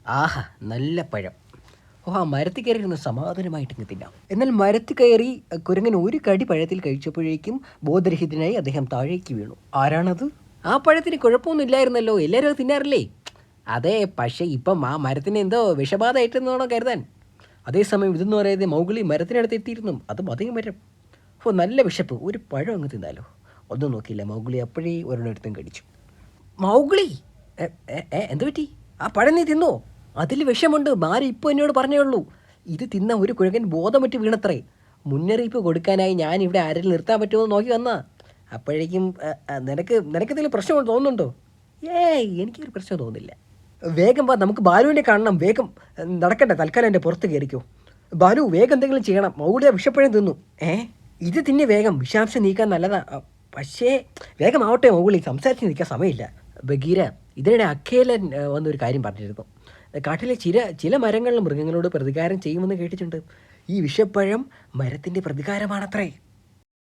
ആഹാ, നല്ല പഴം. ഓ, ആ മരത്തിൽ കയറി ഇരുന്ന് സമാധാനമായിട്ട് ഇങ്ങ് തിന്നാം. എന്നാൽ മരത്തിൽ കയറി കുരങ്ങൻ ഒരു കടി പഴത്തിൽ കഴിച്ചപ്പോഴേക്കും ബോധരഹിതനായി അദ്ദേഹം താഴേക്ക് വീണു. ആരാണത്? ആ പഴത്തിന് കുഴപ്പമൊന്നും ഇല്ലായിരുന്നല്ലോ, എല്ലാവരും അത് തിന്നാറില്ലേ? അതെ, പക്ഷേ ഇപ്പം ആ മരത്തിന് എന്തോ വിഷബാധ ഏറ്റെന്നാണോ കരുതാൻ. അതേസമയം ഇതെന്ന് പറയുന്നത് മൗഗ്ലി മരത്തിനടുത്ത് എത്തിയിരുന്നു. അതും അതേ മരം. ഓ, നല്ല വിശപ്പ്, ഒരു പഴം അങ്ങ് തിന്നാലോ. ഒന്നും നോക്കിയില്ല, മൗഗ്ലി അപ്പോഴേ ഒരെണ്ണമെടുത്തും കടിച്ചു. മൗഗ്ലി, എന്ത് പറ്റി? ആ പഴം നീ തിന്നോ? അതിൽ വിഷമുണ്ട്, മാരി ഇപ്പോൾ എന്നോട് പറഞ്ഞേ ഉള്ളൂ. ഇത് തിന്ന ഒരു കുഴകൻ ബോധം പറ്റി വീണത്രേ. മുന്നറിയിപ്പ് കൊടുക്കാനായി ഞാൻ ഇവിടെ ആരെങ്കിലും നിർത്താൻ പറ്റുമോ നോക്കി വന്നാ. അപ്പോഴേക്കും നിനക്കെന്തെങ്കിലും പ്രശ്നം തോന്നുന്നുണ്ടോ? ഏയ്, എനിക്കൊരു പ്രശ്നം തോന്നുന്നില്ല. വേഗം വാ, നമുക്ക് ബാലുവിനെ കാണണം. വേഗം നടക്കട്ടെ, തൽക്കാലം എൻ്റെ പുറത്ത് കയറിക്കോ. ബാലു, വേഗം എന്തെങ്കിലും ചെയ്യണം. മൗലിയ വിഷപ്പഴം തിന്നു. ഇത് തിന്നെ വേഗം, വിഷാംശം നീക്കാൻ നല്ലതാ. പക്ഷേ വേഗം ആവട്ടെ മൗലി, സംസാരിച്ച് നിൽക്കാൻ സമയമില്ല. ബഗീര, ഇതിനിടെ അഖേലൻ വന്നൊരു കാര്യം പറഞ്ഞിരുന്നു. കാട്ടിലെ ചില മരങ്ങളിൽ മൃഗങ്ങളോട് പ്രതികാരം ചെയ്യുമെന്ന് കേട്ടിട്ടുണ്ട്. ഈ വിഷപ്പഴം മരത്തിൻ്റെ പ്രതികാരമാണത്രേ.